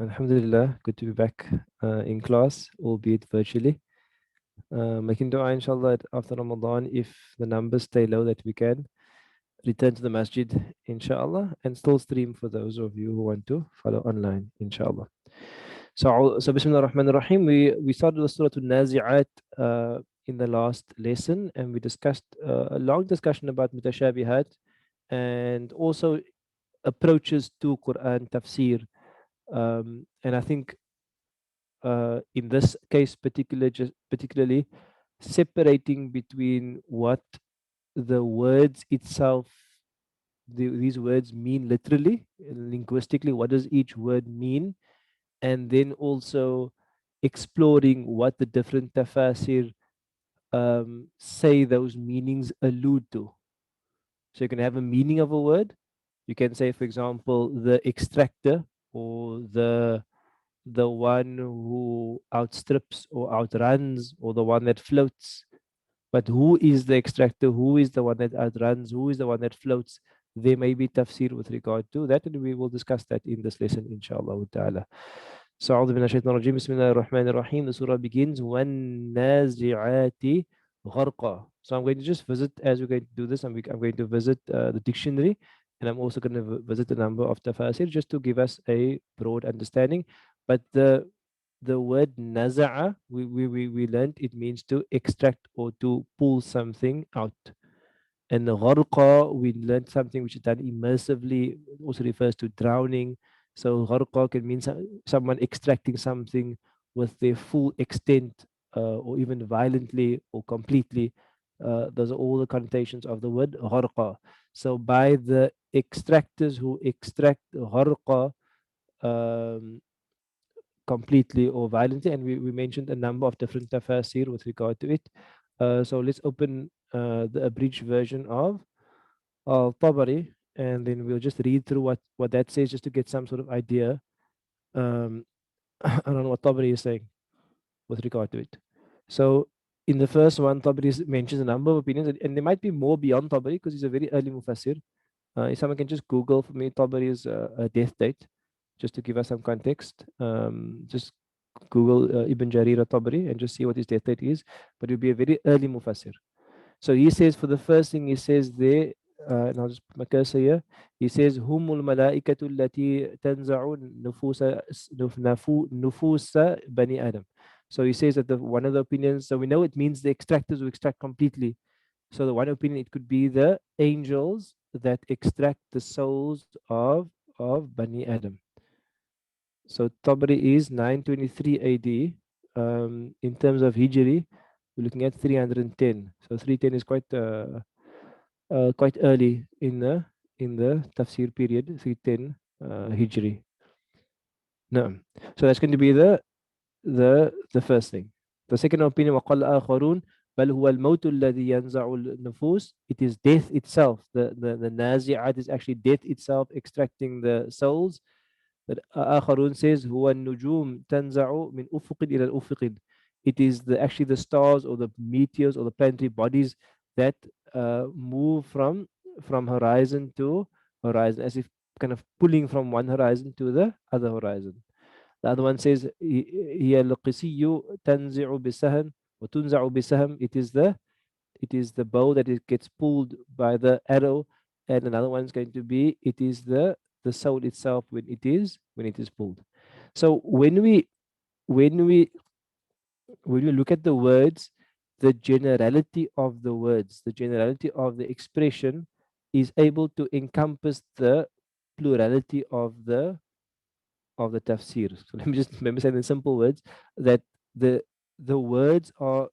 Alhamdulillah, good to be back in class, albeit virtually. Making dua, inshallah, after Ramadan, if the numbers stay low, that we can return to the masjid, inshallah, and still stream for those of you who want to follow online, inshallah. So Bismillah ar-Rahman ar-Rahim. We started the Surah Naziat in the last lesson, and we discussed a long discussion about mutashabihat and also approaches to Quran tafsir. And I think in this case particularly separating between what the words itself, these words mean literally, linguistically, what does each word mean, and then also exploring what the different tafasir say those meanings allude to. So you can have a meaning of a word. You can say, for example, the extractor, or the one who outstrips or outruns, or the one that floats. But who is the extractor? Who is the one that outruns? Who is the one that floats? There may be tafsir with regard to that, and we will discuss that in this lesson, inshallah ta'ala. So, أعوذ بالله من الشيطان الرجيم. بسم الله الرحمن الرحيم. The surah begins, وَالنَّازِعَاتِ غَرْقًا. So I'm going to just visit, as we're going to do this, I'm going to visit the dictionary, and I'm also going to visit a number of tafasir just to give us a broad understanding. But the word naza'a, we learned it means to extract or to pull something out. And the gharqa, we learned something which is done immersively, also refers to drowning. So gharqa can mean someone extracting something with their full extent, or even violently or completely. Those are all the connotations of the word gharqa. So by the extractors who extract gharqa, um, completely or violently, and we mentioned a number of different tafasir with regard to it. So let's open the abridged version of Tabari, and then we'll just read through what that says, just to get some sort of idea um, around what Tabari is saying with regard to it. So in the first one, Tabari mentions a number of opinions, and there might be more beyond Tabari because he's a very early Mufassir. If someone can just Google for me Tabari's death date, just to give us some context. Just Google Ibn Jarir al-Tabari and just see what his death date is. But it will be a very early Mufassir. So he says, for the first thing, he says there, and I'll just put my cursor here. He says, "Humul malaikatu allati tanza'u nufusa bani Adam." So he says that one of the opinions. So we know it means the extractors who extract completely. So the one opinion, it could be the angels that extract the souls of Bani Adam. So Tabari is 923 AD. In terms of Hijri, we're looking at 310. So 310 is quite early in the tafsir period. 310 Hijri. No. So that's going to be the first thing. The second opinion, وقال آخرون بل هو الموت الذي ينزع النفوس. It is death itself. The nazi'at is actually death itself extracting the souls. But آخرون says هو النجوم تنزع من أفق إلى الأفق. It is actually the stars or the meteors or the planetary bodies that move from horizon to horizon, as if kind of pulling from one horizon to the other horizon. The other one says هي القسي تنزع بسهم وتنزع بسهم. It is the bow that it gets pulled by the arrow, and another one is going to be it is the soul itself when it is pulled. So when we look at the words, the generality of the words, the generality of the expression is able to encompass the plurality of the tafsir. So let me say in simple words that the words are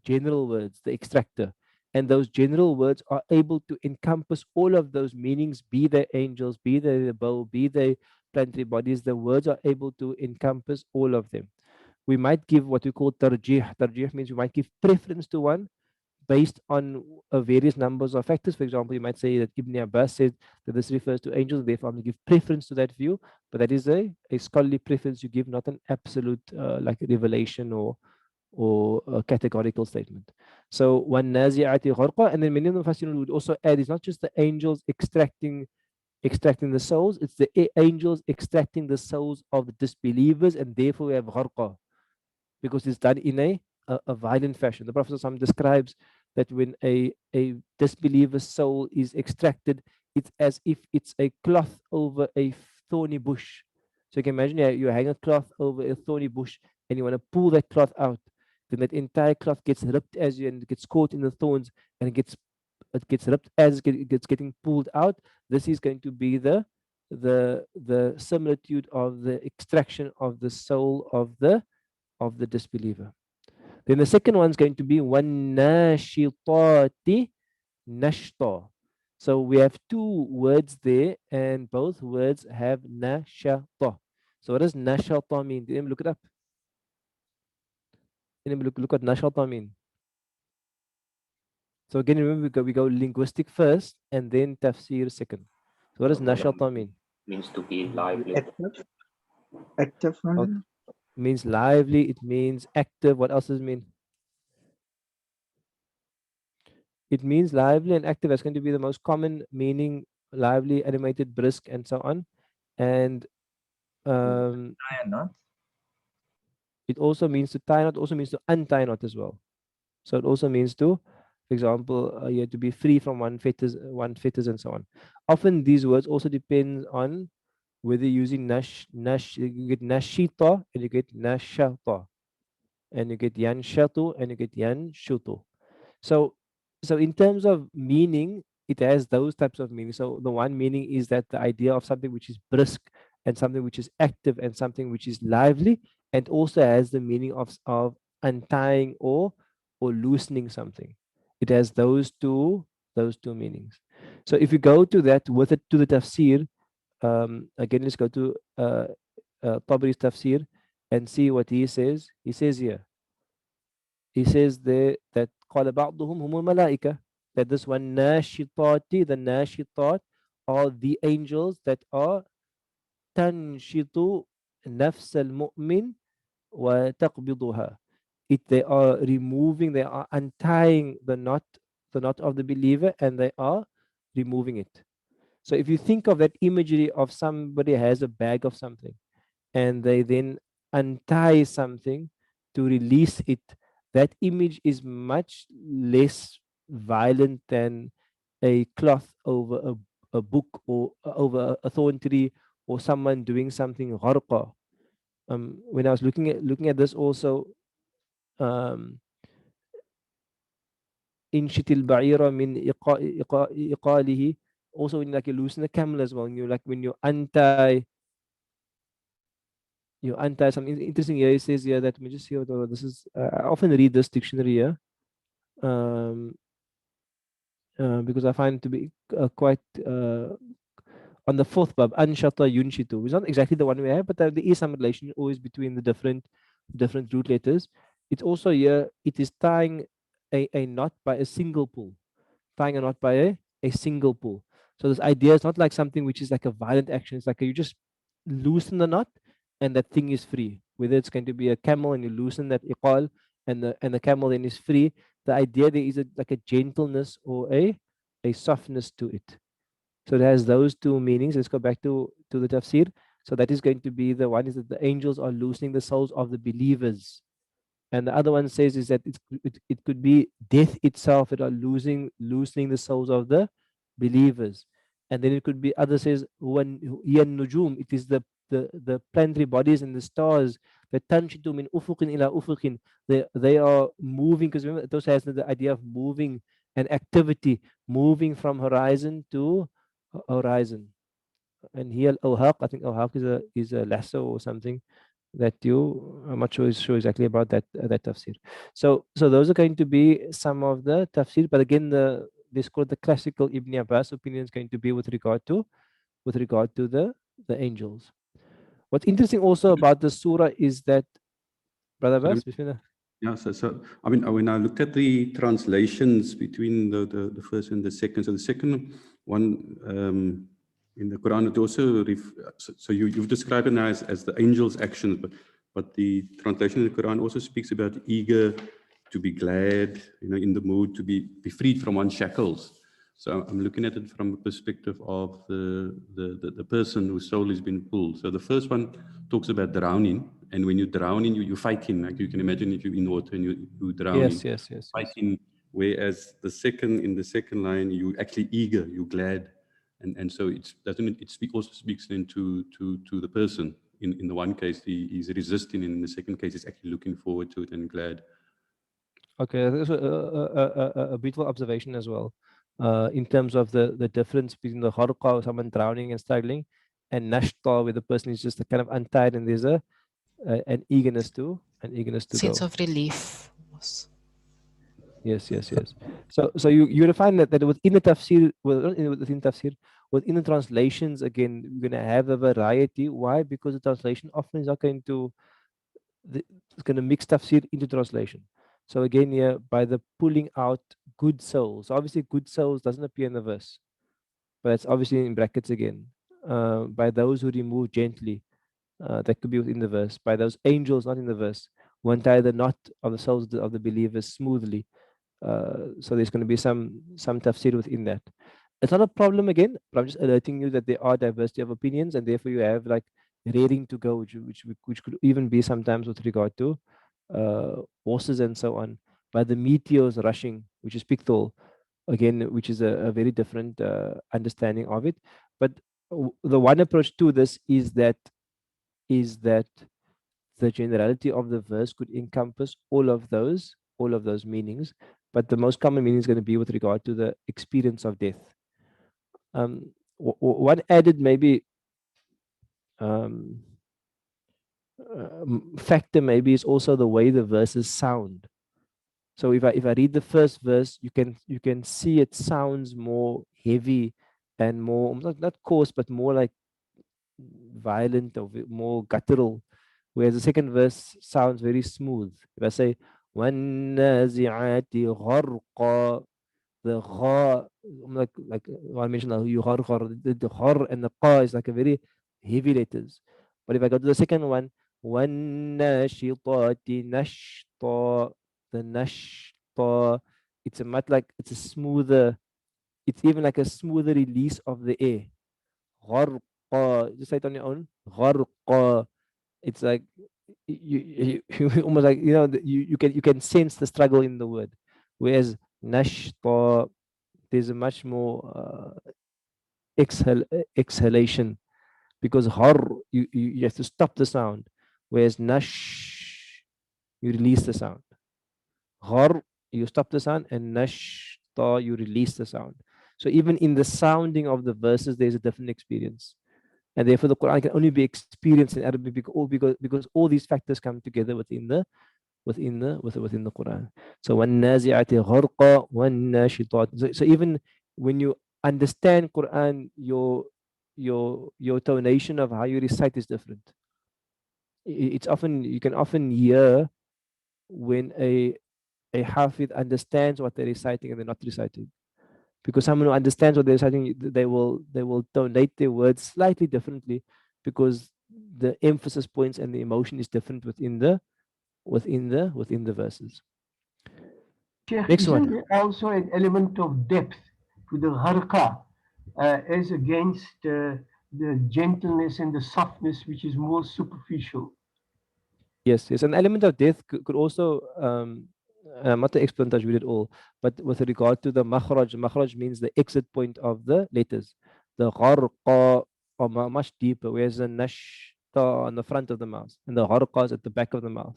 general words, the extractor, and those general words are able to encompass all of those meanings, be they angels, be they the bow, be they planetary bodies. The words are able to encompass all of them. We might give what we call tarjih. Tarjih means we might give preference to one based on various numbers of factors. For example, you might say that Ibn Abbas said that this refers to angels, therefore I'm going to give preference to that view. But that is a scholarly preference you give, not an absolute like a revelation or a categorical statement. So one nazi'ati gharqa, and then many of the Mufassirun would also add, it's not just the angels extracting extracting the souls. It's the angels extracting the souls of the disbelievers, and therefore we have gharqa, because it's done in a violent fashion. The Prophet ﷺ describes that when a disbeliever's soul is extracted, it's as if it's a cloth over a thorny bush. So you can imagine, you hang a cloth over a thorny bush and you want to pull that cloth out. Then that entire cloth gets ripped as you, and it gets caught in the thorns, and it gets ripped as it gets getting pulled out. This is going to be the similitude of the extraction of the soul of the disbeliever. Then the second one is going to be one nashitati nashta. So we have two words there, and both words have nashata. So what does nashata mean? Let me look it up. Let me look what nashata mean. So again, remember we go linguistic first and then tafsir second. So what does nashata mean? Means to be lively. Active Okay. one. Means lively. It means active. What else does it mean? It means lively and active. That's going to be the most common meaning: lively, animated, brisk, and so on. And Not. it also means to tie knot. Also means to untie knot as well. So it also means to, for example, you have to be free from one fetters, and so on. Often these words also depend on whether you're using nash. You get nashita and you get nashata, and you get yanshatu and you get yanshutu. So, so in terms of meaning, it has those types of meaning. So the one meaning is that the idea of something which is brisk, and something which is active, and something which is lively, and also has the meaning of untying or loosening something. It has those two meanings. So if you go to that with it to the tafsir, again, let's go to Tabri's tafsir and see what he says. He says here. He says there that قال بعضهم هم الملائكة, that this one nashitati, the nashitat are the angels that are تنشط نفس المؤمن وتقبضها. They are removing, they are untying the knot of the believer, and they are removing it. So if you think of that imagery of somebody has a bag of something, and they then untie something to release it, that image is much less violent than a cloth over a book, or over a thorn tree, or someone doing something gharqa. When I was looking at this also, in shitil ba'ira min iqalihi, also when like you loosen a camel as well, when you untie something interesting here. It says here that, let me just see what this is. I often read this dictionary here, um, because I find it to be quite on the fourth bab, anshata yunshitu. It's not exactly the one we have, but there is some relation always between the different root letters. It's also here. It is tying a knot by a single pull, tying a knot by a single pull. So this idea is not like something which is like a violent action. It's like you just loosen the knot and that thing is free. Whether it's going to be a camel and you loosen that iqal, and the camel then is free. The idea there is like a gentleness or a softness to it. So it has those two meanings. Let's go back to the tafsir. So that is going to be the one is that the angels are loosening the souls of the believers, and the other one says is that it could be death itself that are loosening the souls of the believers. And then it could be, other says when nujum, it is the planetary bodies and the stars that tanshitu min ufuqin ila ufuqin. They are moving, because remember those has the idea of moving and activity, moving from horizon to horizon. And here al-haq, I think al-haq is a lasso or something that I'm not sure exactly about that tafsir. So those are going to be some of the tafsir, but again this called the classical Ibn Abbas opinion is going to be with regard to the angels. What's interesting also about the surah is that, Brother Abbas, bismillah. Yeah, so I mean, when I looked at the translations between the first and the second, so the second one in the Quran, it also so you've described it now as the angels' actions, but the translation in the Quran also speaks about eager to be glad, in the mood to be freed from one's shackles. So I'm looking at it from a perspective of the person whose soul has been pulled. So the first one talks about drowning, and when you drown in, you fight in. Like you can imagine if you're in water and you drown in, Yes. fighting. Whereas in the second line, you actually eager, you glad, and so also speaks then to the person. In the one case, he's resisting, and in the second case, he's actually looking forward to it and glad. Okay, that's a beautiful observation as well. In terms of the difference between the harqa, someone drowning and struggling, and nashta, where the person is just kind of untied and there's an eagerness to Sense go. of relief. Yes. So you will find that within the tafsir, within the translations, again, you're going to have a variety. Why? Because the translation often is not going to it's going to mix tafsir into translation. So again, here by the pulling out good souls. Obviously, good souls doesn't appear in the verse, but it's obviously in brackets again. By those who remove gently, that could be within the verse. By those angels, not in the verse, who untie the knot of the souls of the believers smoothly. So there's going to be some tafsir within that. It's not a problem again, but I'm just alerting you that there are diversity of opinions, and therefore you have like raring to go, which could even be sometimes with regard to horses and so on. By the meteors rushing, which is pictorial, again, which is a very different understanding of it. But the one approach to this is that the generality of the verse could encompass all of those meanings, but the most common meaning is going to be with regard to the experience of death. One added maybe um, factor maybe is also the way the verses sound. So if I read the first verse, you can see it sounds more heavy and more not coarse, but more like violent or more guttural, whereas the second verse sounds very smooth. If I say وَالنَّازِعَاتِ غَرْقًا, the gha, like I mentioned, you the ghar and the qa is like a very heavy letters. But if I go to the second one, وَالنَّاشِطَاتِ نَشْطًا, the nashta, it's a much like it's a smoother, it's even like a smoother release of the air. Gharqa, just say it on your own. Gharqa. It's like you almost like you can sense the struggle in the word. Whereas nashta, there's a much more exhalation, because har you have to stop the sound, whereas nash you release the sound. Har you stop the sound, and nashta you release the sound. So even in the sounding of the verses, there's a different experience, and therefore the Quran can only be experienced in Arabic because all these factors come together within the Quran. So وَالنَّازِعَاتِ غَرْقًا وَالنَّاشِطَاتِ. So even when you understand Quran, your tonation of how you recite is different. It's often you can often hear when a hafid understands what they're reciting and they're not reciting. Because someone who understands what they're reciting, they will tonate their words slightly differently, because the emphasis points and the emotion is different within the verses. Sheikh, Next isn't one. there also an element of depth to the harqa as against the gentleness and the softness which is more superficial? Yes. An element of death could also, I'm not the expert on tajweed at all, but with regard to the makhraj means the exit point of the letters. The gharqa are much deeper, whereas the nashta on the front of the mouth, and the gharqa is at the back of the mouth.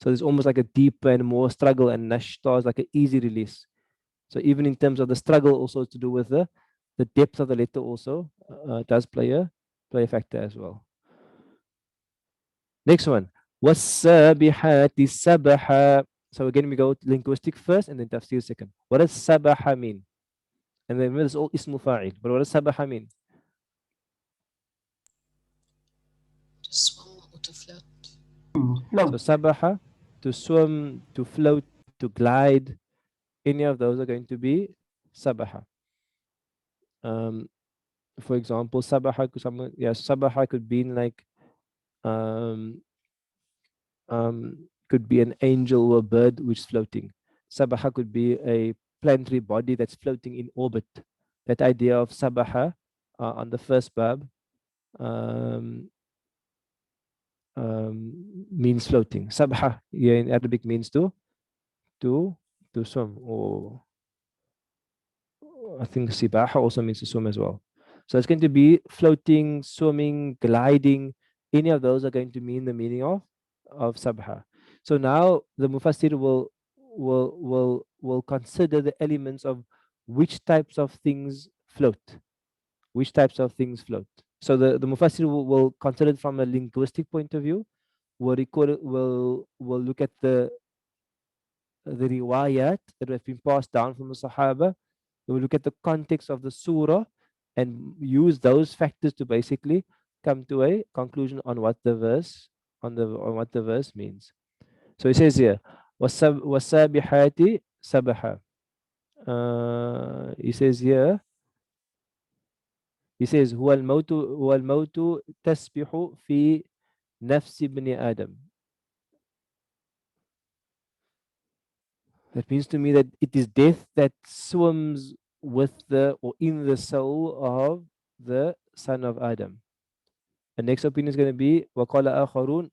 So there's almost like a deeper and more struggle, and nashta is like an easy release. So even in terms of the struggle, also to do with the depth of the letter also does play a factor as well. Next one. وَالسَّابِحَاتِ سَبَحًا. So again, we go linguistic first and then tafsir second. What does sabaha mean? And then it's all ismu fa'il. But what does sabaha mean? To swim or to float. So sabaha, to swim, to float, to glide. Any of those are going to be sabaha. For example, sabaha could be like um, could be an angel or a bird which is floating. Sabaha could be a planetary body that's floating in orbit. That idea of sabaha on the first bab um, means floating. Sabha here in Arabic means to swim, or I think sibaha also means to swim as well. So it's going to be floating, swimming, gliding. Any of those are going to mean the meaning of sabha. So now the mufassir will consider the elements of which types of things float. Which types of things float. So the mufassir will consider it from a linguistic point of view. Will look at the riwayat that have been passed down from the Sahaba. We will look at the context of the surah and use those factors to basically come to a conclusion on what the verse means. So he says here, wasabihati sabaha. He says here, هو الموت تسبح في نفس ابن آدم. That means to me that it is death that swims with the or in the soul of the son of Adam. The next opinion is going to be وقال آخرون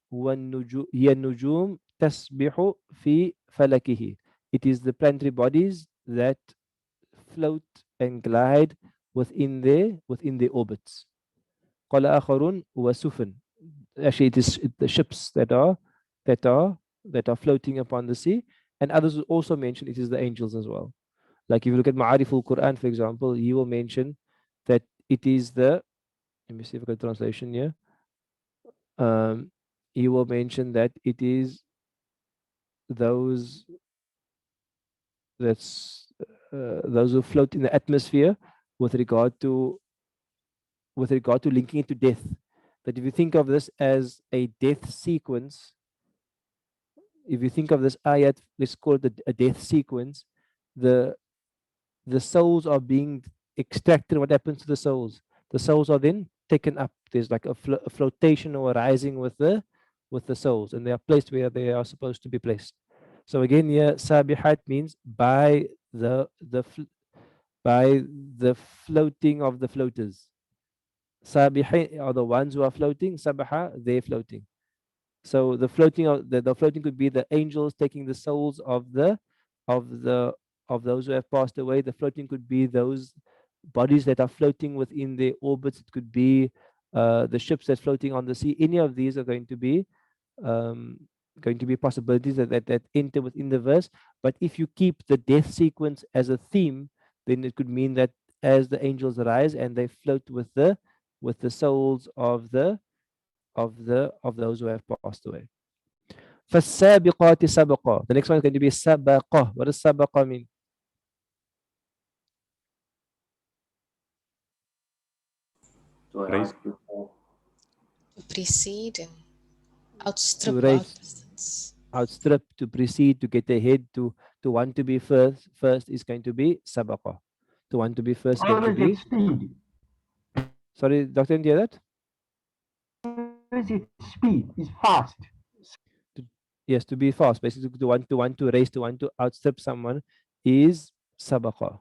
هي النجوم تسبح في فلكه. It is the planetary bodies that float and glide within the orbits. قال آخرون وسفن. Actually, it is the ships that are floating upon the sea. And others will also mention it is the angels as well. Like if you look at Ma'arif al-Quran, for example, he will mention that it is the, let me see if I got a translation here. He will mention that it is those those who float in the atmosphere with regard to linking it to death. That if you think of this as a death sequence, if you think of this ayat, let's call it a death sequence, the souls are being extracted. What happens to the souls? The souls are then taken up. There's like a flotation or a rising with the souls, and they are placed where they are supposed to be placed. So again, here sabihat means by the floating of the floaters. Sabihin are the ones who are floating. Sabaha, they're floating. So the floating could be the angels taking the souls of those who have passed away. The floating could be those bodies that are floating within their orbits. It could be the ships that's floating on the sea. Any of these are going to be possibilities that enter within the verse. But if you keep the death sequence as a theme, then it could mean that as the angels rise and they float with the souls of those who have passed away. فَالسَّابِقَاتِ سَبْقًا. The next one is going to be sabaqa. What does sabaqa mean? Raise. To precede and outstrip To or race, outdistance. outstrip, to precede, to get ahead, to want to be first is going to be sabaqa. To want to be first is going to Always be. at speed. Sorry, Doctor, didn't you hear that? Always at speed. Is fast. Yes, to be fast. Basically, to want to race, to want to outstrip someone is sabaqa.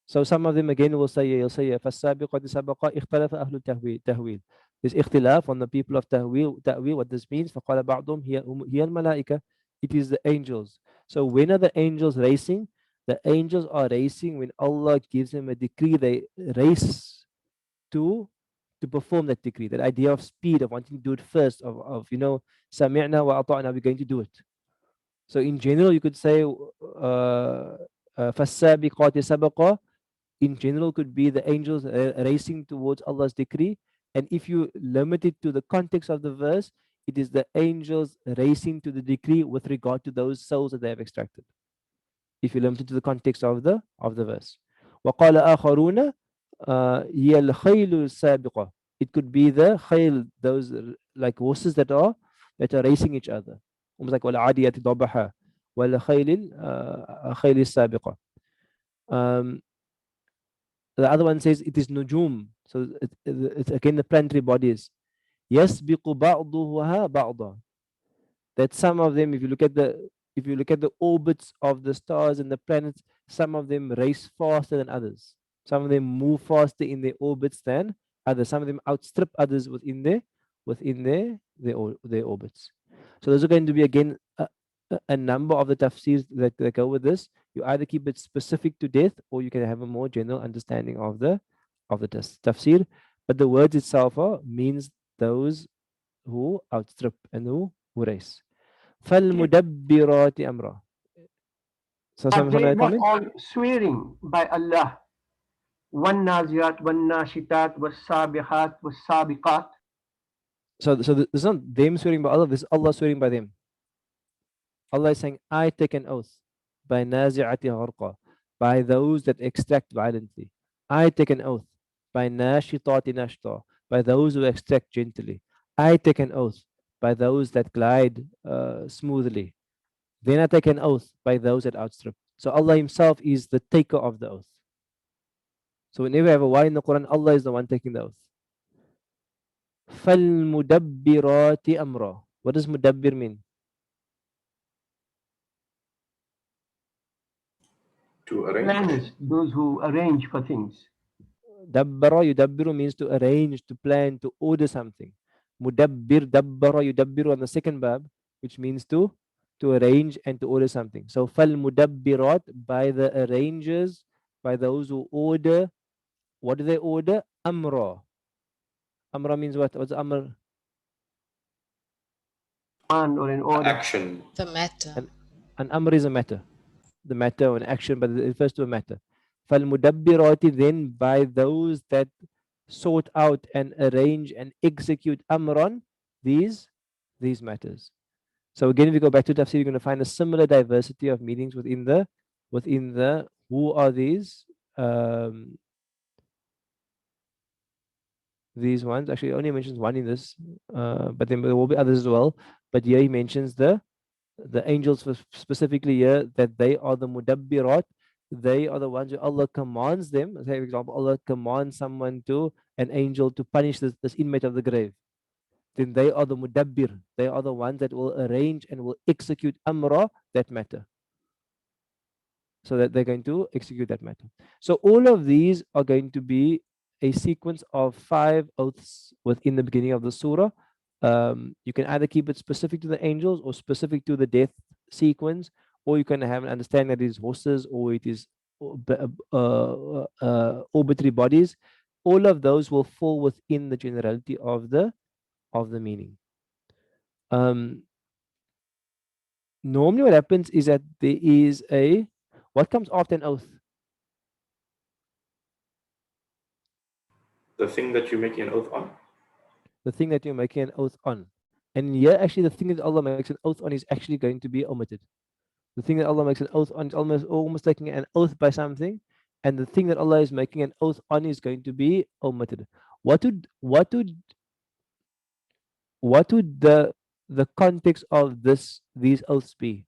So some of them again will say, فَالسَّابِقَاتِ سَبَقًا اختلف أهل التهويل. There's اختلاف on the people of tahwil, what this means. فقال بعضهم هي الملائكة. It is the angels. So when are the angels racing? The angels are racing when Allah gives them a decree. They race to perform that decree. That idea of speed, of wanting to do it first, of سمعنا وأطعنا, we're going to do it. So in general, you could say فَالسَّابِقَاتِ سَبَقًا. In general could be the angels racing towards Allah's decree. And if you limit it to the context of the verse, it is the angels racing to the decree with regard to those souls that they have extracted. If you limit it to the context of the verse. وَقَالَ آخَرُونَ هِيَ الْخَيْلُ السَّابِقَةِ. It could be the khayl, those like horses that are racing each other. Almost like وَالْعَادِيَةِ ضَبَحًا وَالْخَيْلِ السَّابِقَةِ. The other one says it is nujum. So it's again the planetary bodies. يَسْبِقُ بَعْضُهَا بَعْضًا. That some of them, if you look at the if you look at the orbits of the stars and the planets, some of them race faster than others. Some of them move faster in their orbits than others. Some of them outstrip others within their orbits. So those are going to be again a number of the tafsirs that go with this. You either keep it specific to death, or you can have a more general understanding of the tafsir. But the words itself means those who outstrip and who race. فَالْمُدَبِّرَاتِ أَمْرًا. So Are some they other not comment? all swearing by Allah? وَالنَّازِيَاتِ وَالنَّاشِطَاتِ وَالسَّابِحَاتِ وَالسَّابِقَاتِ. So this is not them swearing by Allah, this is Allah swearing by them. Allah is saying, I take an oath by nazi'ati gharqa, by those that extract violently. I take an oath by nashitati nashta, by those who extract gently. I take an oath by those that glide smoothly. Then I take an oath by those that outstrip. So Allah Himself is the taker of the oath. So whenever you have a why in the Quran, Allah is the one taking the oath. فَالْمُدَبِّرَاتِ أَمْرًا. What does mudabbir mean? To arrange. Planners, those who arrange for things. Dabbara yudabbiru means to arrange, to plan, to order something. Mudabbir, dabbara yudabbiru on the second bab, which means to arrange and to order something. So fal mudabbirat, by the arrangers, by those who order. What do they order? Amra. Amra means what? What's amr? Or in order. Action. The matter. An amr is a matter. The matter or an action, but it refers to a matter. Fal mudabbirati, then by those that sort out and arrange and execute amran, these matters. So again, if you go back to tafsir, you're going to find a similar diversity of meanings within the who are these ones. Actually, he only mentions one in this, but then there will be others as well. But here he mentions the angels specifically here, that they are the mudabbirat. They are the ones who Allah commands them. Say, for example, Allah commands someone an angel to punish this inmate of the grave. Then they are the mudabbir. They are the ones that will arrange and will execute amra, that matter. So that they're going to execute that matter. So all of these are going to be a sequence of 5 oaths within the beginning of the surah. You can either keep it specific to the angels or specific to the death sequence, or you can have an understanding that it is horses or it is orbitary bodies. All of those will fall within the generality of the meaning. Normally what happens is that there is what comes after an oath? The thing that you're making an oath on. The thing that you're making an oath on. And here actually the thing that Allah makes an oath on is actually going to be omitted. The thing that Allah makes an oath on is almost taking an oath by something, and the thing that Allah is making an oath on is going to be omitted. What would the context of these oaths be?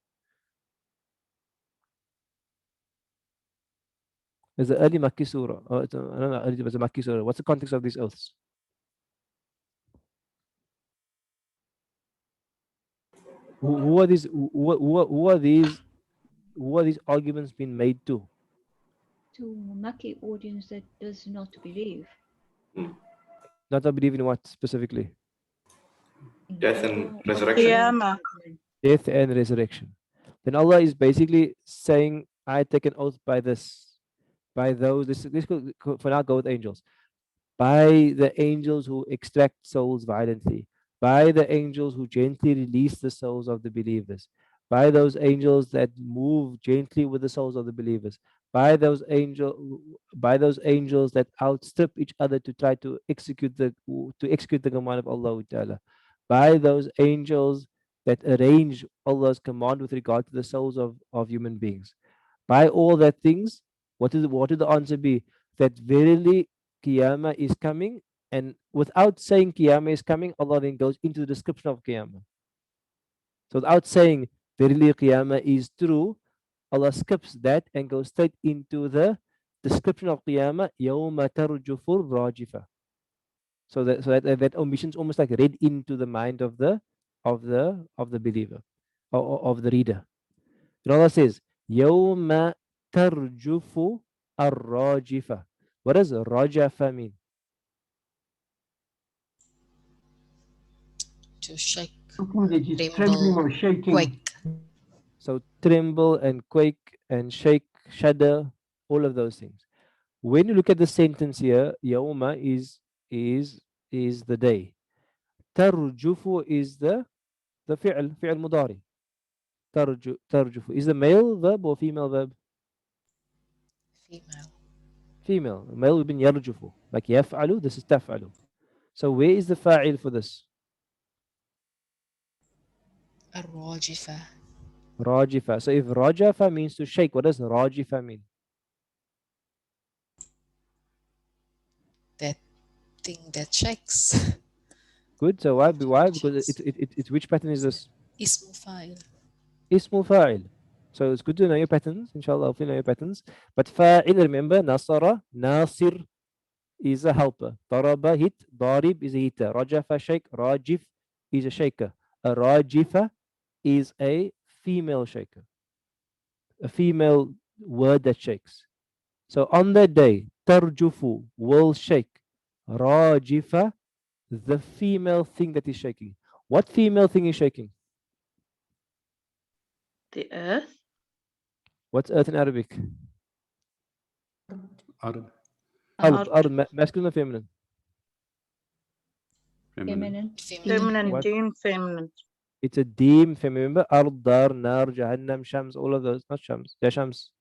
It's the early Makki surah. I don't know, it was a Makki surah. What's the context of these oaths? Who are these? Who are these arguments being made to? To Maki audience that does not believe. Not to believe in what specifically? Death and resurrection. Qiyamah. Death and resurrection. Then Allah is basically saying, I take an oath by this, by those. This could, for now, go with angels. By the angels who extract souls violently, by the angels who gently release the souls of the believers, by those angels that move gently with the souls of the believers, by those angels that outstrip each other to try to execute the command of Allah Ta'ala, by those angels that arrange Allah's command with regard to the souls of human beings. By all that things, what would the answer be? That verily Qiyamah is coming, and without saying Qiyamah is coming, Allah then goes into the description of Qiyamah. So without saying verily Qiyamah is true, Allah skips that and goes straight into the description of Qiyamah, Yawma tarjufur rajifa. So that omission is almost like read into the mind of the believer, or of the reader. Then Allah says, يَوْمَ تَرْجُفُ الرَّاجِفَةُ. What does rajafa mean? To shake, Something that is tremble, trembling or shaking. quake. So tremble and quake and shake, shudder, all of those things. When you look at the sentence here, Yawma is the day. Tarjufu is the fi'l mudari. Tarjufu is the male verb or female verb? Female. Female. Male would be yarjufu. Like yaf'alu, this is taf'alu. So where is the fa'il for this? Ar-rajifa. Rajifa. So if rajafa means to shake, what does rajifa mean? That thing that shakes. Good. So why? Because it's which pattern is this? Ismu fa'il. Ismul fa'il. So it's good to know your patterns. Inshallah, hopefully know your patterns. But fa'il, remember, nasara, nasir is a helper. Daraba, hit. Darib is a hitter. Rajafa, shake. Rajif is a shaker. A rajifa is a female shaker. A female word that shakes. So on that day, tarjufu will shake. Rajifa, the female thing that is shaking. What female thing is shaking? The earth. What's earth in Arabic? Ard. Ard, masculine or feminine? Feminine. Feminine, What? team, feminine. It's a deem feminine. Remember? Ard, Dar, Nar, Jahannam, Shams, all of those. Not Shams. Yeah, Shams.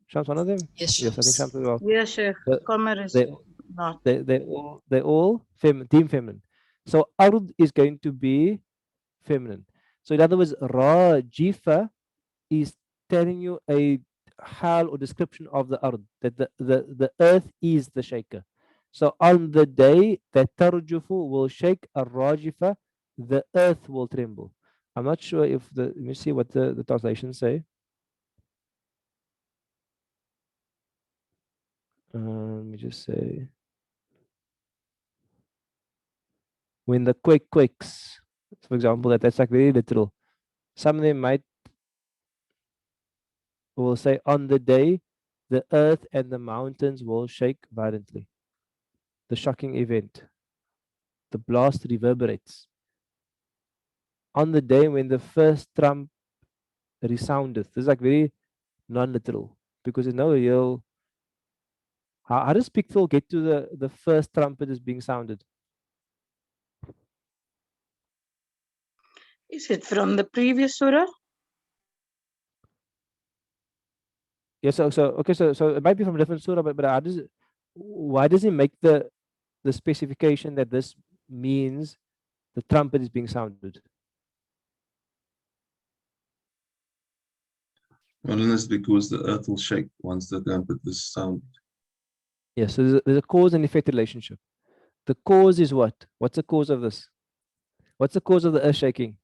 Shams, one of them? Yes, Yes, I think Shams as well. Yes, Sheikh. But Qamar is they, not. they all team feminine. So Ard is going to be feminine. So in other words, Rajifa is telling you a hal or description of the ard, that the earth is the shaker. So on the day that tarjufu will shake a rajifa, the earth will tremble. I'm not sure if let me see what the translations say. Let me just say, when the quake quakes, for example, that's like very literal. Some of them will say on the day the earth and the mountains will shake violently. The shocking event. The blast reverberates. On the day when the first trump resoundeth. This is like very non-literal because there's no real. How does Pictol get to the first trumpet is being sounded? Is it from the previous surah? Yeah, so okay, so it might be from a different surah, but how does it, why does he make the specification that this means the trumpet is being sounded? Unless because the earth will shake once the trumpet is sound. Yes, so there's a cause and effect relationship. The cause is what? What's the cause of this? What's the cause of the earth shaking?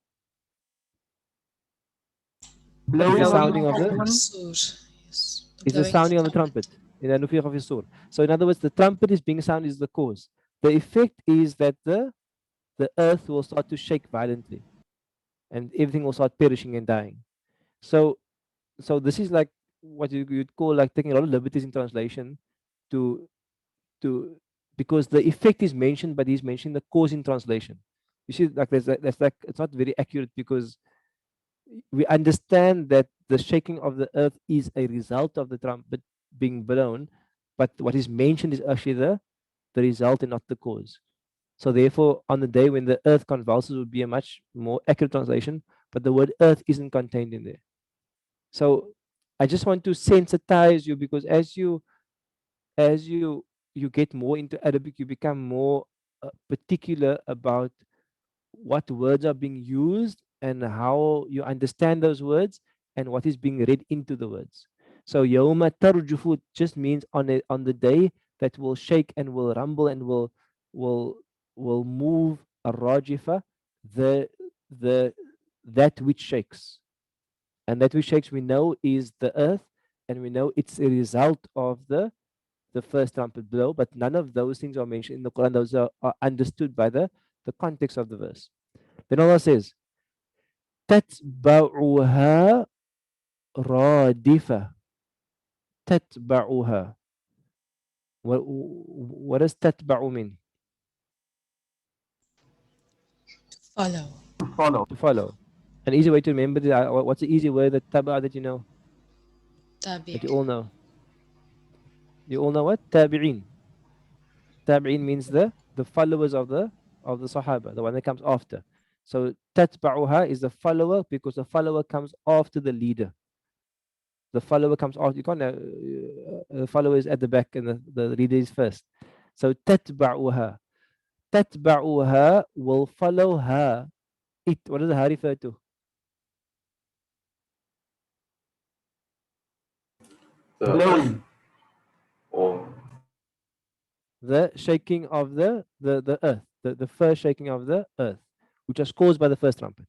It's the sounding of the Yes. is the sounding of the trumpet in the Nufiq of Sur. So in other words, the trumpet is being sounded is the cause. The effect is that the earth will start to shake violently, and everything will start perishing and dying. So this is like what you'd call like taking a lot of liberties in translation to because the effect is mentioned, but he's mentioning the cause in translation. You see, like that's like it's not very accurate because we understand that the shaking of the earth is a result of the trumpet being blown, but what is mentioned is actually the result and not the cause. So therefore, on the day when the earth convulses would be a much more accurate translation, but the word earth isn't contained in there. So I just want to sensitize you because as you get more into Arabic, you become more particular about what words are being used and how you understand those words and what is being read into the words. So yawma tarjufu just means on the day that will shake and will rumble and will move a rajifa, the that which shakes. And that which shakes we know is the earth, and we know it's a result of the first trumpet blow, but none of those things are mentioned in the Quran. Those are understood by the context of the verse. Then Allah says, تَتْبَعُهَا رادفة تتبعها. What does تتبع mean? Follow. To follow. To follow. An easy way to remember what's the easy word that taba that you know? Tabi. That you all know. You all know what? Tabi'in. Tabi'in means the followers of the Sahaba, the one that comes after. So tatba'uha is the follower because the follower comes after the leader. The follower comes after. You can't. The follower is at the back and the leader is first. So tatba'uha. Tatba'uha will follow her. It. What does the ha refer to? The Blowing. or The shaking of the earth, the first shaking of the earth, which was caused by the first trumpet.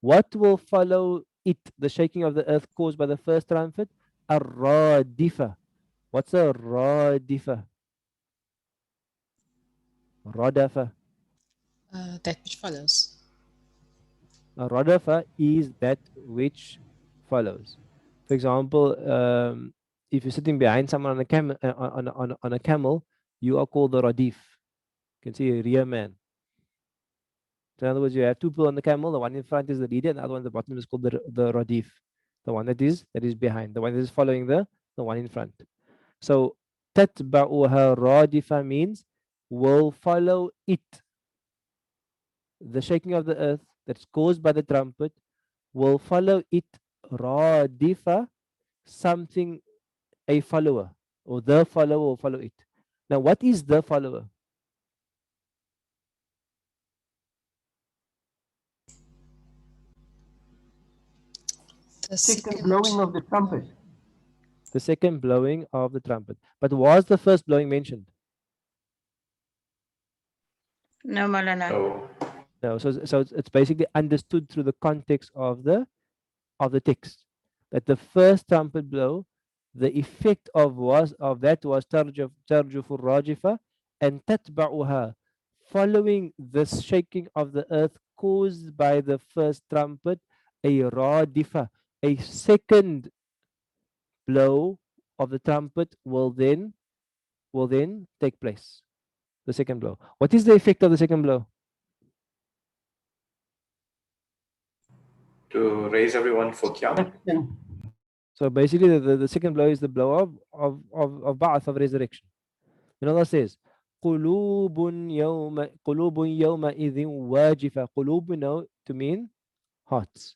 What will follow it, the shaking of the earth caused by the first trumpet? A-radifa. What's a radifa? Radafa. That which follows. A radafa is that which follows. For example, if you're sitting behind someone on a camel, on a camel, you are called the radif. You can see a rear man. So in other words, you have two people on the camel. The one in front is the leader, and the other one at the bottom is called the radif, the one that is behind, the one that is following the one in front. So tatba'uha radifa means will follow it. The shaking of the earth that's caused by the trumpet will follow it. Radifa, something, a follower, or the follower will follow it. Now, what is the follower? The Second blowing of the trumpet. The second blowing of the trumpet. But was the first blowing mentioned? No, Malana. oh, No. So it's basically understood through the context of the text that the first trumpet blow, the effect of that was tarjufu rajifa and tatba'uha, following this shaking of the earth caused by the first trumpet, a radifa, a second blow of the trumpet will then take place. The second blow. What is the effect of the second blow? to raise everyone for Qiyam. So basically, the second blow is the blow of ba'ath, of resurrection. And Allah says, قُلُوبٌ يَوْمَئِذٍ وَاجِفَةٌ. قُلُوب, we know to mean hearts.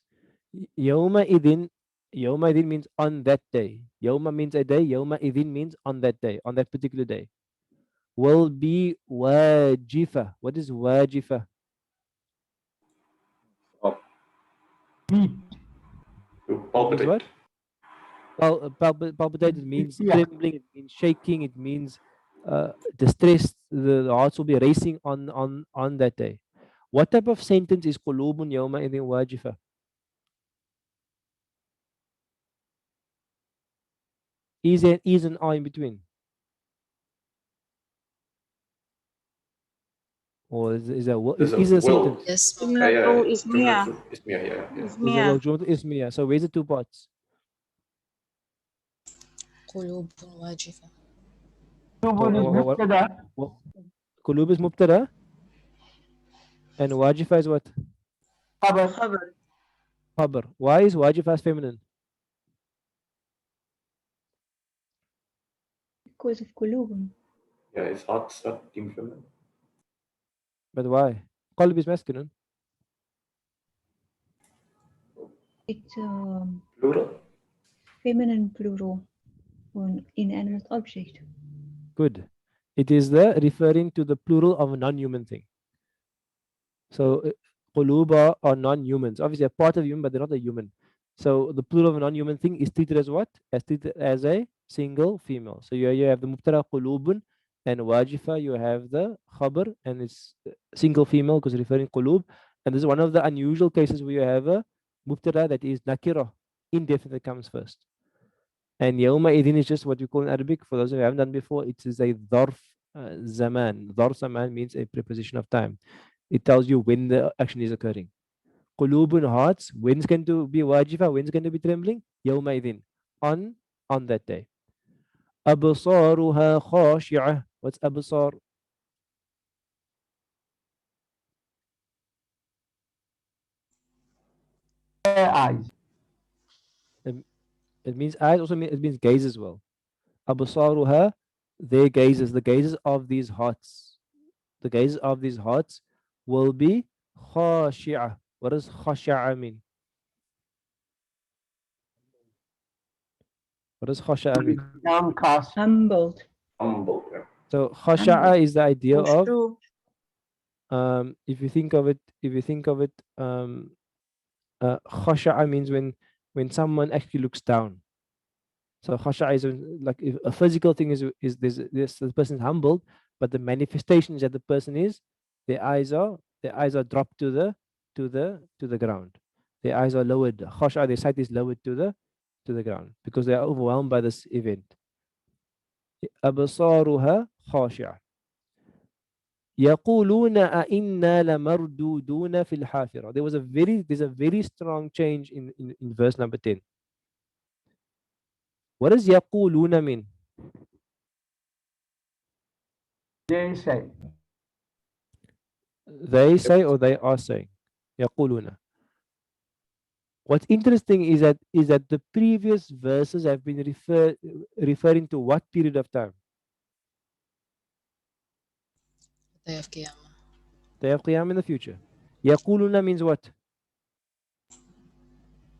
يَوْمَئِذٍ means on that day. Yawma means a day. يَوْمَئِذٍ means on that day, on that particular day. Will be wajifa. What is wajifa? Beat. To Means palpitate. what? Palpitate, it means Yeah. trembling, it means shaking, it means distress. The hearts will be racing on that day. What type of sentence is qulubun yawma idhin wajifa? Is an I in between? Or is a There's a a will. sentence? Yes, Yeah, yeah, Jumlatu yeah. ismiya. Ismiya, yeah, yeah. Is a Ismiya. jumla ismiya. So where's the two parts? قلوب واجفة. Qulubun is mubtada. Qulub is mubtada and wajifa is what? Khabar. Khabar. Khabar. Why is wajifa as feminine? Because of kulubun. Yeah, it's hearts not deemed feminine. But why? Qalb is masculine. It's Plural. feminine plural on inanimate object. Good. It is the referring to the plural of a non-human thing. So quluba are non-humans. Obviously a part of human, but they're not a human. So the plural of a non-human thing is treated as what? As treated as a single female. So you have the mubtada qulubun, and wajifa you have the khabar, and it's single female because referring qulub. And this is one of the unusual cases where you have a mubtada that is nakira, indefinite, comes first. And yawma idin is just what we call in Arabic. For those who haven't done before, it is a dharf zaman. Dharf zaman means a preposition of time. It tells you when the action is occurring. Qulubun hearts. When's going to be wajifa? When's going to be trembling? Yawmaidin. On that day. Absaruha khashi'ah. What's absar? Eyes. It means eyes, also it means gaze as well. Absaruha, their gazes, the gazes of these hearts. The gazes of these hearts will be khashi'ah. What does khashi'ah mean? What does khashi'ah mean? Downcast. Humbled. Humble. Yeah. So khashi'ah is the idea of Khushu. if you think of it, khashi'ah means when someone actually looks down. So khasha is like if a physical thing is this the person is humbled, but the manifestation is that the person is their eyes are dropped to the ground. Their eyes are lowered. Khasha, their sight is lowered to the ground because they are overwhelmed by this event. Absaruha khashi'ah. يقولون أئنا لمردودون في الحافرة. There's a very strong change in verse number 10. What does يقولون mean? They say. They say or they are saying. يقولون. What's interesting is that the previous verses have been referring to what period of time? Day of Qiyamah. Day of Qiyamah in the future. يقولون means what?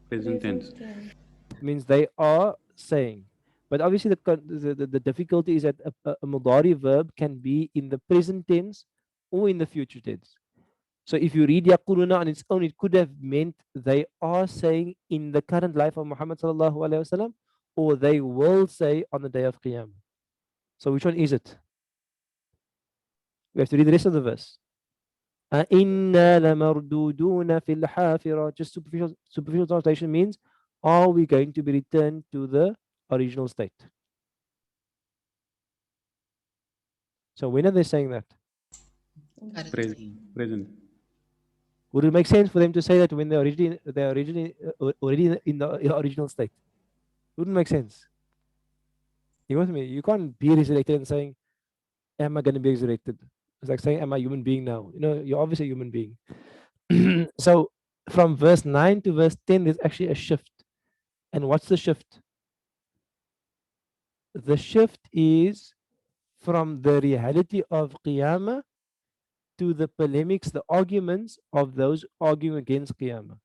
Present tense. It means they are saying. But obviously the difficulty is that a mudari verb can be in the present tense or in the future tense. So if you read yaquluna on its own, it could have meant they are saying in the current life of Muhammad sallallahu alaihi wasallam, or they will say on the day of Qiyamah. So which one is it? We have to read the rest of the verse. أَإِنَّا لَمَرْدُودُونَ فِي الْحَافِرَةِ. Just superficial translation means, are we going to be returned to the original state? So when are they saying that? Currently. Present. Would it make sense for them to say that when they're originally already in the original state? Wouldn't make sense. You with me? You can't be resurrected and saying, am I going to be resurrected? It's like saying, am I a human being now? You know, you're obviously a human being. So from verse 9 to verse 10, there's actually a shift. And what's the shift? The shift is from the reality of Qiyamah to the polemics, the arguments of those arguing against Qiyamah.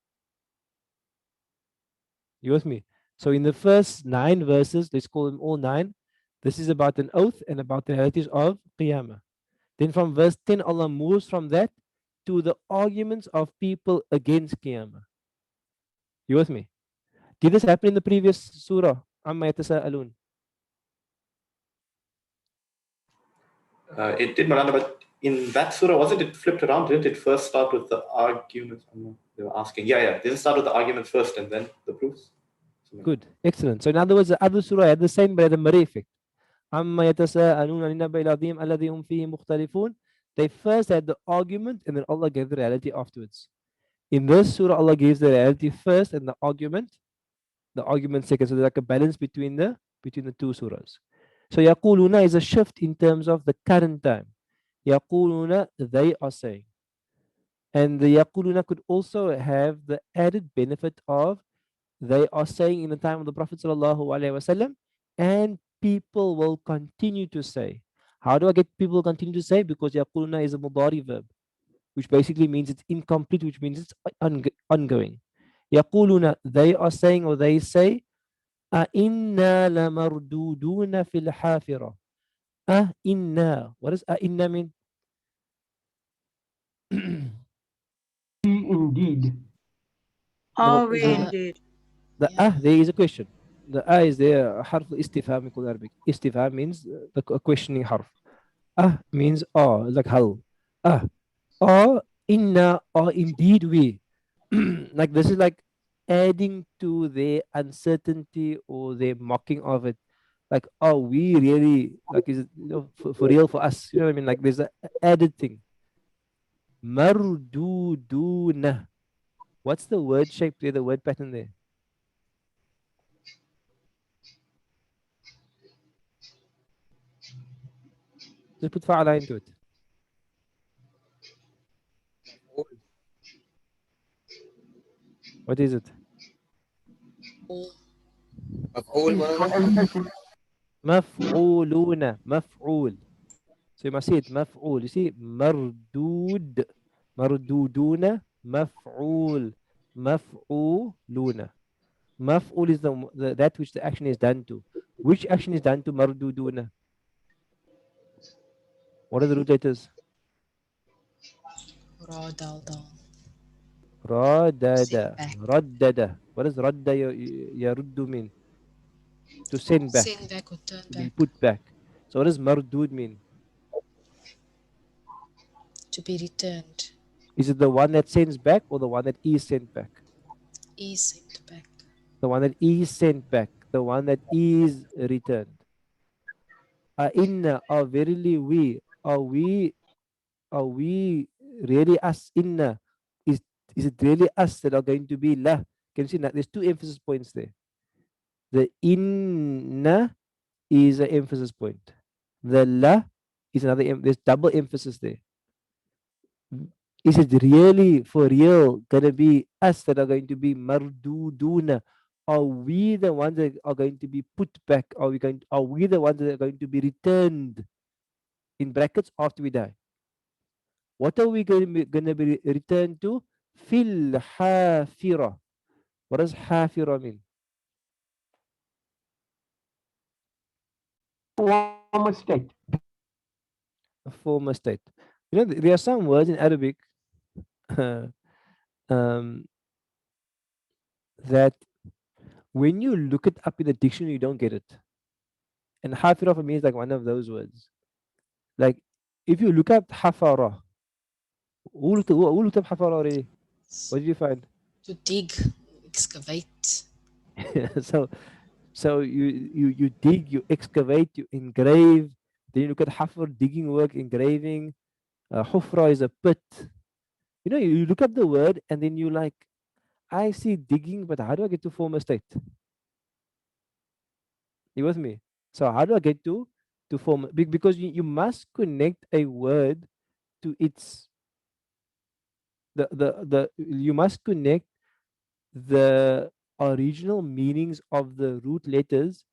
You with me? So in the first 9 verses, let's call them all 9, this is about an oath and about the realities of Qiyamah. Then from verse 10, Allah moves from that to the arguments of people against Qiyamah. You with me? Did this happen in the previous surah? Amma yatasa'alun. It did, Malana, but in that surah, wasn't it flipped around? Didn't it first start with the arguments? They were asking. Yeah. Didn't it start with the arguments first and then the proofs? Good, excellent. So in other words, the other surah had the same, but had a mirror effect. Amma yatasa'alun an-nabai al-azim alladhi hum fihi mukhtalifun. They first had the argument and then Allah gave the reality afterwards. In this surah, Allah gives the reality first and the argument second. So there's like a balance between the two surahs. So yaquluna is a shift in terms of the current time. Yaquluna, they are saying. And the yaquluna could also have the added benefit of they are saying in the time of the Prophet sallallahu alaihi wasallam, and people will continue to say. How do I get people to continue to say? Because yaquluna is a mudari verb, which basically means it's incomplete, which means it's ongoing. Yaquluna, they are saying or they say, أَإِنَّا لَمَرْدُودُونَ فِي الْحَافِرَةِ. Inna. What does inna mean? Indeed. Are we the- indeed? The there is a question. The is there, harf istifham in Arabic. Istifham means the questioning harf. Means like hal. Inna, indeed we. Like this is like adding to their uncertainty or their mocking of it. Like, we really, like, is it for real for us? You know what I mean? Like there's an added thing. Marduduna. What's the word shape there, the word pattern there? Just put fa'ala into it. What is it? مفعولون. مفعول. So you must see it. مفعول. You see مردود. مردودون. مفعول. مفعولون. Maf'ul is the that which the action is done to. Which action is done to marduduna? What are the root letters? Ra, dal, dal. Radada. back. Raddada. What does radda yaruddu mean? To send back. Send back or turn To be back. put back. So what does mardud mean? To be returned. Is it the one that sends back or the one that is sent back? Is sent back. The one that is sent back. The one that is returned. Inna, verily we. Are we really us? Inna. Is it really us that are going to be la? Can you see that? There's two emphasis points there. The inna is an emphasis point. The la is another. There's double emphasis there. Is it really for real gonna be us that are going to be marduduna? Are we the ones that are going to be put back? Are we the ones that are going to be returned in brackets after we die? What are we going to be returned to? Fil hafira. What does hafira mean? Former state. A former state. You know, there are some words in Arabic that when you look it up in the dictionary, you don't get it. And hafira for me is like one of those words. Like if you look up hafara, who looked up hafara already? What did you find? To dig, excavate. So you dig, you excavate, you engrave. Then you look at hafar, digging work, engraving. Hufra is a pit. You know, you look up the word and then you like, I see digging, but how do I get to former state? You with me? So how do I get to form? Because you must connect a word to its you must connect the original meanings of the root letters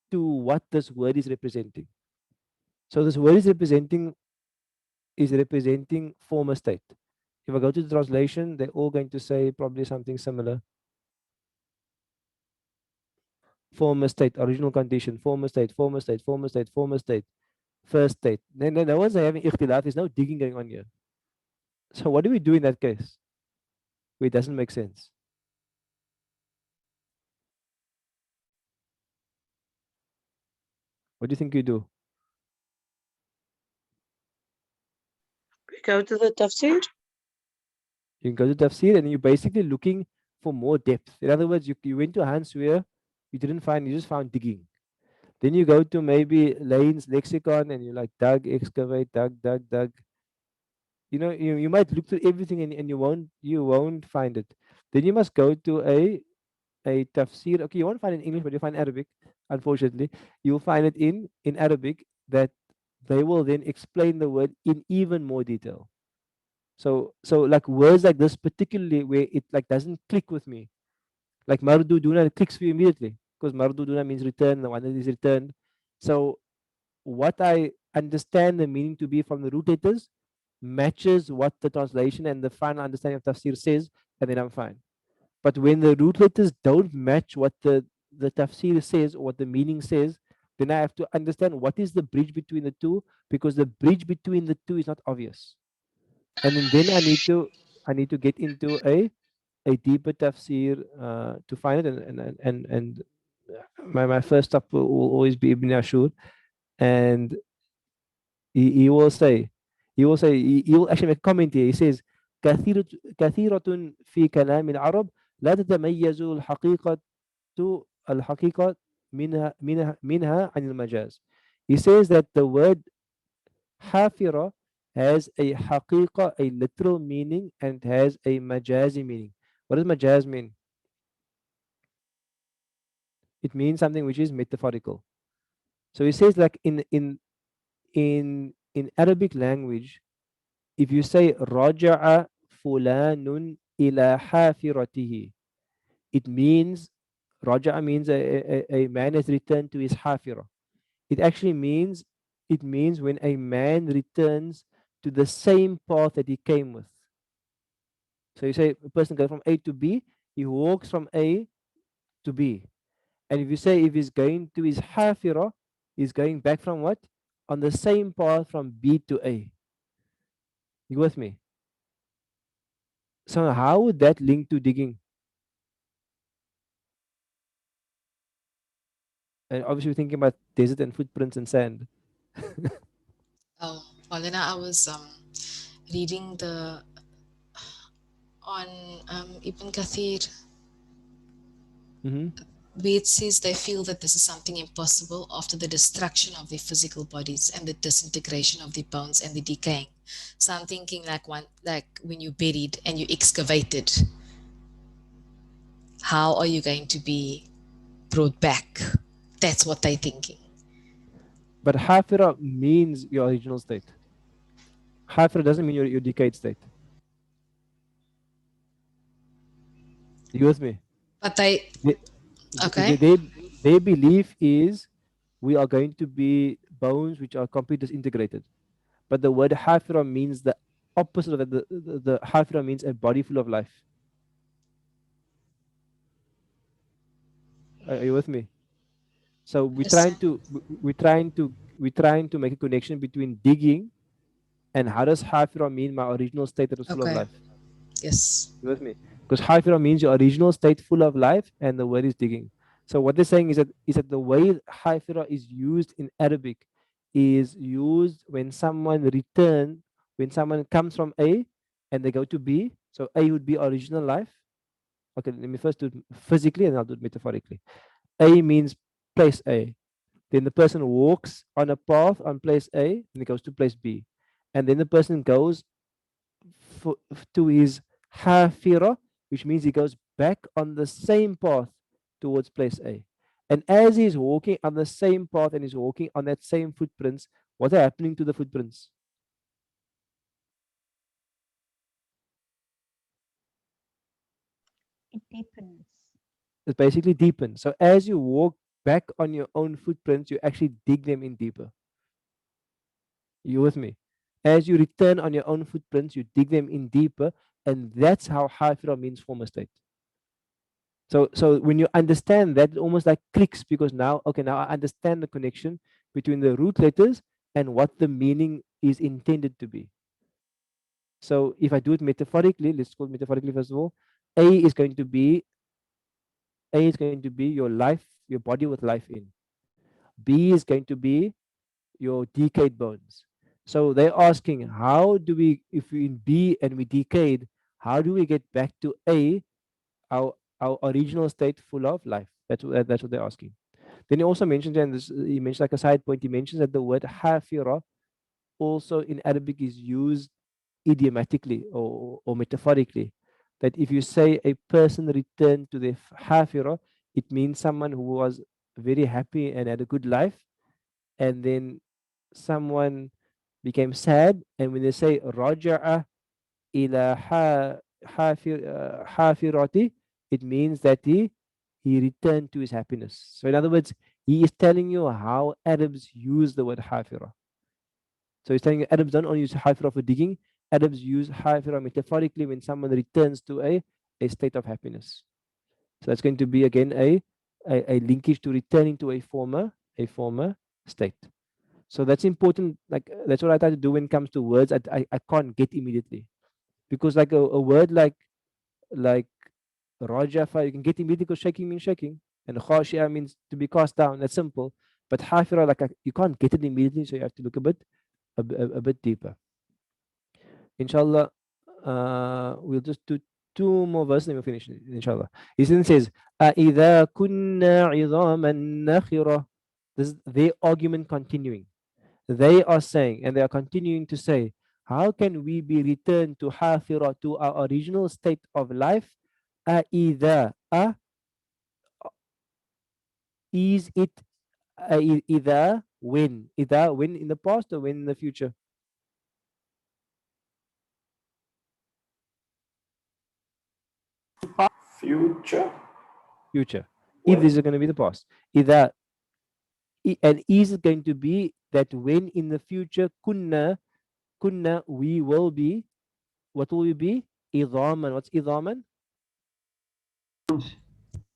to what this word is representing. So this word is representing former state. If I go to the translation, they're all going to say probably something similar. Former state, original condition, former state, former state, former state, former state, first state. Then no one's having ikhtilaf. There's no digging going on here. So what do we do in that case? Where it doesn't make sense. What do you think you do? We go to the tafsir. You can go to tafsir and you're basically looking for more depth. In other words, you went to Hans Weir, you didn't find, you just found digging. Then you go to maybe Lane's lexicon and you like dug, excavate, dug. You know, you might look through everything and you won't find it. Then you must go to a tafsir. Okay, you won't find it in English, but you find Arabic. Unfortunately, you'll find it in Arabic that they will then explain the word in even more detail. So like words like this, particularly where it like doesn't click with me, like marduduna, it clicks for you immediately because marduduna means return, the one that is returned. So what I understand the meaning to be from the root letters matches what the translation and the final understanding of tafsir says, and then I'm fine. But when the root letters don't match what the tafsir says or what the meaning says, then I have to understand what is the bridge between the two, because the bridge between the two is not obvious. And then I need to get into a deeper tafsir to find it, and my first stop will always be Ibn Ashur, and he will actually make a comment here. He says كثيرة في كلام العرب لا تتميز الحقيقة منها عن المجاز. He says that the word حافرة has a haqiqa, a literal meaning, and has a majazi meaning. What does majaz mean? It means something which is metaphorical. So he says like in Arabic language, if you say raja'a fulanun ila hafiratihi, it means raja'a means a man has returned to his hafira. It actually means when a man returns to the same path that he came with. So you say a person goes from A to B, he walks from A to B. And if you say if he's going to his hafira, he's going back from what? On the same path from B to A. You with me? So how would that link to digging? And obviously we're thinking about desert and footprints and sand. Oh, Paulina, I was reading the on Ibn Kathir, Mm-hmm. where it says they feel that this is something impossible after the destruction of their physical bodies and the disintegration of their bones and the decaying. So I'm thinking like when you're buried and you excavated, how are you going to be brought back? That's what they're thinking. But hafira means your original state. Hafira doesn't mean your decayed state. You with me? But they They, okay. their belief is we are going to be bones which are completely disintegrated. But the word hafira means the opposite of that. The hafira means a body full of life. Are you with me? So Understand? we're trying to make a connection between digging and how does hafira mean my original state that was full of Okay. life. Yes. You with me? Because hafira means your original state full of life, and the word is digging. So what they're saying is that the way hafira is used in Arabic is used when someone comes from A and they go to B. So A would be original life. Okay, let me first do it physically and I'll do it metaphorically. A means place A. Then the person walks on a path on place A and he goes to place B. And then the person goes to his hafira, which means he goes back on the same path towards place A. And as he's walking on the same path and he's walking on that same footprints, what are happening to the footprints? It deepens. It basically deepens. So as you walk back on your own footprints, you actually dig them in deeper. You with me? As you return on your own footprints, you dig them in deeper, and that's how hafira means former state. So when you understand that, it almost like clicks because now I understand the connection between the root letters and what the meaning is intended to be. So if I do it metaphorically, let's call it metaphorically first of all, A is going to be your life, your body with life in. B is going to be your decayed bones. So they're asking, how do we, if we're in B and we decayed, how do we get back to A, our original state full of life? That's what they're asking. Then he also mentions, and this, he mentions like a side point, he mentions that the word hafira also in Arabic is used idiomatically or metaphorically. That if you say a person returned to their hafira, it means someone who was very happy and had a good life, and then someone became sad. And when they say raja'a ila hafirati, it means that he returned to his happiness. So in other words, he is telling you how Arabs use the word hafira. So he's telling you Arabs don't only use hafira for digging, Arabs use hafira metaphorically when someone returns to a state of happiness. So that's going to be again a linkage to returning to a former state. So that's important. Like that's what I try to do when it comes to words. I can't get immediately because like a word like rajafa, you can get immediately because shaking means shaking, and khashia means to be cast down. That's simple. But hafira, like you can't get it immediately, so you have to look a bit deeper. Inshallah, we'll just do two more verses and we'll finish it, inshallah. He then says, أَإِذَا كُنَّا عِظَامًا نَخِرَةً. This is their argument continuing. They are saying, and they are continuing to say, how can we be returned to hafira, to our original state of life, أَإِذَا is it إِذَا when? إِذَا when in the past or when in the future? Future. Future. If When? this is going to be the past. إِذَا and is it going to be that when in the future kunna we will be, what will we be? Idhaman. What's idhaman?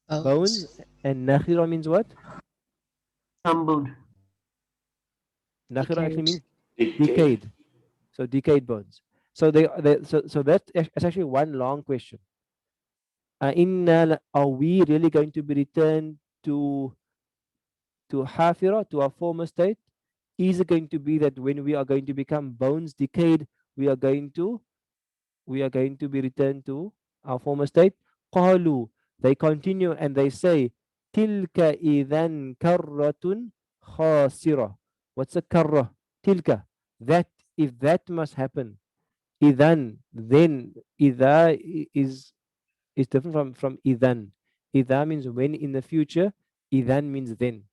Bones. And nakhira means what? Humbled. Nakhira actually means Decade. decayed. So decayed bones. So so that's actually one long question. Are we really going to be returned to Hafira, to our former state? Is it going to be that when we are going to become bones decayed, we are going to be returned to our former state? Qalu, they continue and they say, Tilka idhan karratun khasira. What's a karra? Tilka. That, if that must happen, idhan, then, idha is different from idhan. Idha means when in the future, idhan means then.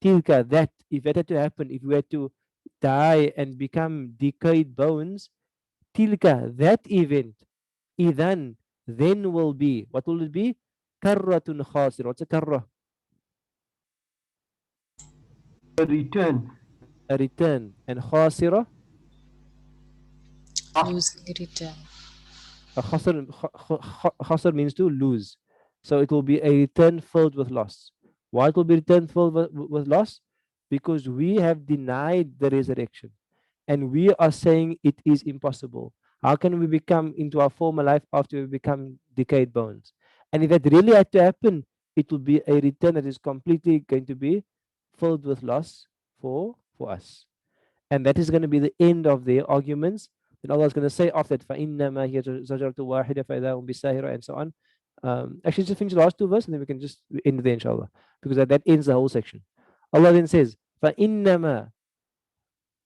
Tilka, that, if that had to happen, if we had to die and become decayed bones, tilka, that event, idhan, then will be, what will it be? Karratun khasir. What's a karra? A return. A return. And khasira? Losing return. A khasr means to lose. So it will be a return filled with loss. Why it will be return filled with loss? Because we have denied the resurrection. And we are saying it is impossible. How can we become into our former life after we become decayed bones? And if that really had to happen, it will be a return that is completely going to be filled with loss for us. And that is going to be the end of their arguments. Then Allah is going to say after that, فَإِنَّمَا هِيَ زَجْرَةُ وَاحِدَةٌ فَإِذَا هُمْ بِالسَّاهِرَةِ and so on. Actually, just finish the last two verses and then we can just end there, inshallah. Because that ends the whole section. Allah then says, فَإِنَّمَا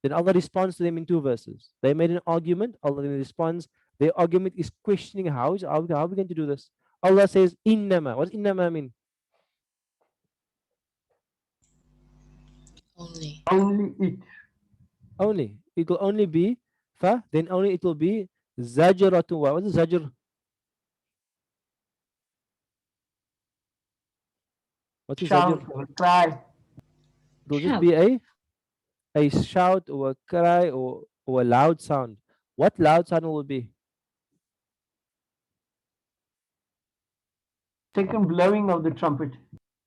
Then Allah responds to them in two verses. They made an argument. Allah then responds. Their argument is questioning how are we going to do this? Allah says, Innama. What does innama mean? Only. Only it. Only. It will only be fa, then only it will be zajratun. What is zajr? What is Shout zajr? or cry. It will just be a shout or a cry or a loud sound. What loud sound will it be? Second blowing of the trumpet.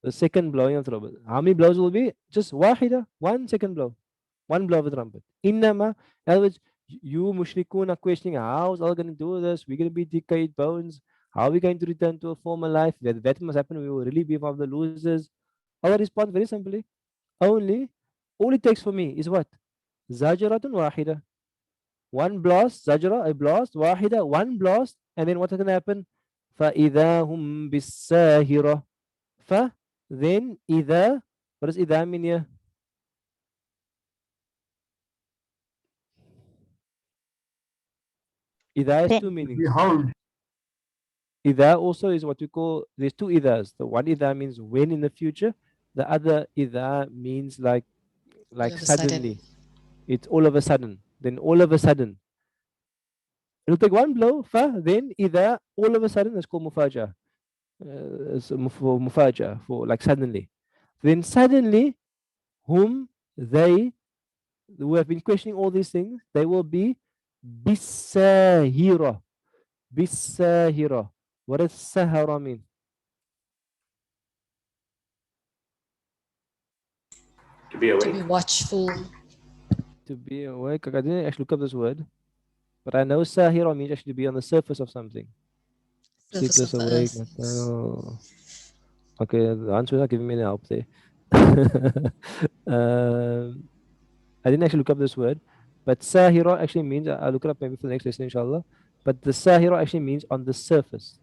The second blowing of the trumpet. How many blows will be? Just wahida, 1 second blow. One blow of the trumpet. Innama, in other words, you mushrikun are questioning how is Allah going to do this? We're going to be decayed bones. How are we going to return to a former life? That must happen. We will really be one of the losers. Allah responds very simply. All it takes for me is what? Zajaratun wahida. One blast, zajra, a blast, wahida, one blast, and then what's going to happen? فَإِذَا هُمْ بِالسَّاهِرَةِ then إِذَا, what does إِذَا mean here? إِذَا has two meanings. Behold. Ida also is what we call, there's two idas. The one ida means when in the future. The other ida means like suddenly. It's all of a sudden. Then all of a sudden. It'll take one blow, then ida, all of a sudden, it's called mufaja. Mufaja, for like suddenly. Then suddenly, whom they who have been questioning all these things, they will be bisahira. Bisahira. What does sahara mean? To be awake. To be watchful. To be awake. I didn't actually look up this word, but I know sahira means actually to be on the surface of something. Surface Sleepless, of the awake. earth. Oh. Okay, the answer is not giving me any help there. I didn't actually look up this word, but sahira actually means, I'll look it up maybe for the next lesson, inshallah. But the sahira actually means on the surface.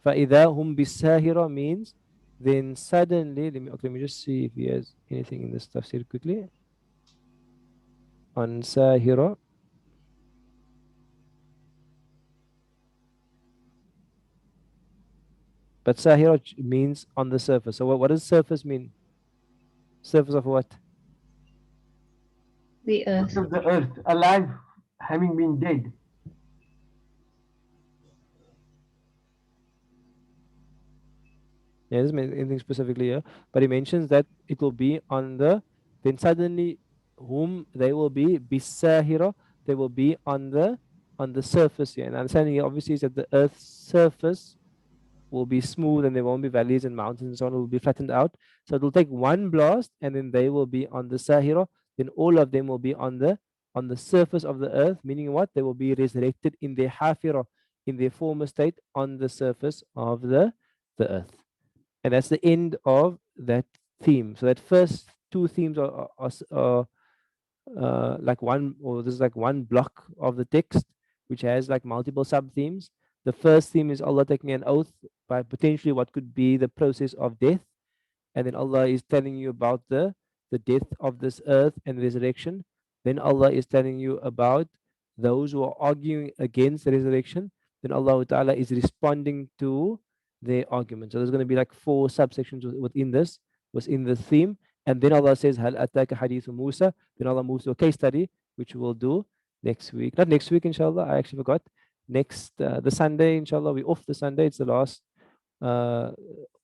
فَإِذَا هُمْ بِالسَّاهِرَةِ means then suddenly, let me just see if he has anything in this tafsir quickly. On sahira. But Sahira means on the surface. So what does surface mean? Surface of what? The earth. Of the earth, alive, having been dead. Yeah, it doesn't mean anything specifically here, but he mentions that it will be on the, then suddenly whom they will be bisahira, they will be on the surface here. And understanding here obviously is that the earth's surface will be smooth and there won't be valleys and mountains and so on, it will be flattened out. So it will take one blast and then they will be on the sahira, then all of them will be on the surface of the earth, meaning what? They will be resurrected in their hafira, in their former state on the surface of the earth. And that's the end of that theme. So that first two themes are like one, or this is like one block of the text, which has like multiple sub themes. The first theme is Allah taking an oath by potentially what could be the process of death, and then Allah is telling you about the death of this earth and resurrection. Then Allah is telling you about those who are arguing against the resurrection. Then Allah Ta'ala is responding to their argument. So there's going to be like four subsections within this, within the theme. And then Allah says, Hal ataka hadithu Musa. Then Allah moves to a case study, which we'll do next week. Not next week, inshallah. I actually forgot. Next, the Sunday, inshallah. We're off the Sunday. It's the last uh,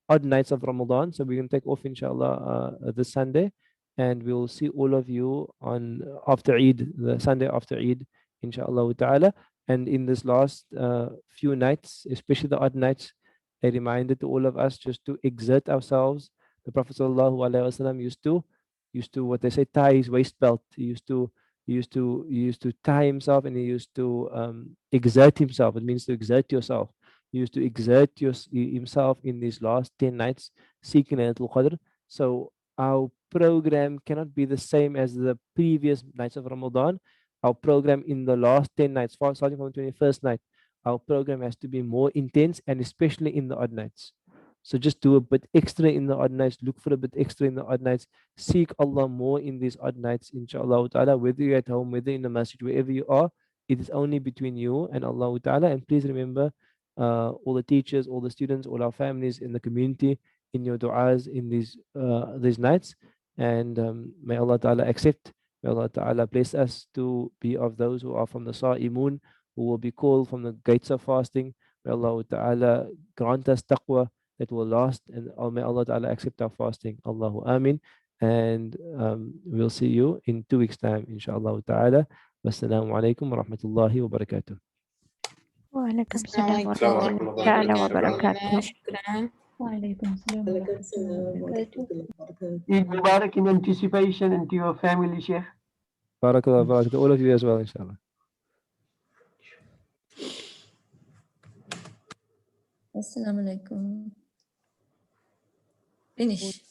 odd nights of Ramadan. So we're going to take off, inshallah, this Sunday. And we'll see all of you on after Eid, the Sunday after Eid, inshallah ta'ala. And in this last few nights, especially the odd nights, a reminder to all of us just to exert ourselves. The Prophet ﷺ used to what they say, tie his waist belt. He used to tie himself, and he used to exert himself. It means to exert yourself. He used to exert himself in these last 10 nights seeking Laylatul Qadr. So our program cannot be the same as the previous nights of Ramadan. Our program in the last 10 nights, starting from the 21st night, our program has to be more intense, and especially in the odd nights. So just do a bit extra in the odd nights, look for a bit extra in the odd nights, seek Allah more in these odd nights, inshallah ta'ala, whether you're at home, whether in the masjid, wherever you are, it is only between you and Allah ta'ala. And please remember all the teachers, all the students, all our families in the community, in your du'as in these nights. And may Allah ta'ala accept, may Allah ta'ala bless us to be of those who are from the sa'imun, who will be called from the gates of fasting. May Allah ta'ala grant us taqwa that will last, and may Allah ta'ala accept our fasting. Allahu Amin. And we'll see you in 2 weeks' time, inshallah ta'ala. Wassalamu alaikum wa rahmatullahi wa barakatuh. وعليكم السلام السلام ورحمة ورحمة الله الله تعالى وبركاته. وبركاته. شكرا. وعليكم السلام ورحمة الله وبركاته. Eid Mubarak in anticipation, and to your family, Sheikh. Barakallah, barakallah. All of you as well, inshallah. Assalamu alaikum. Finish.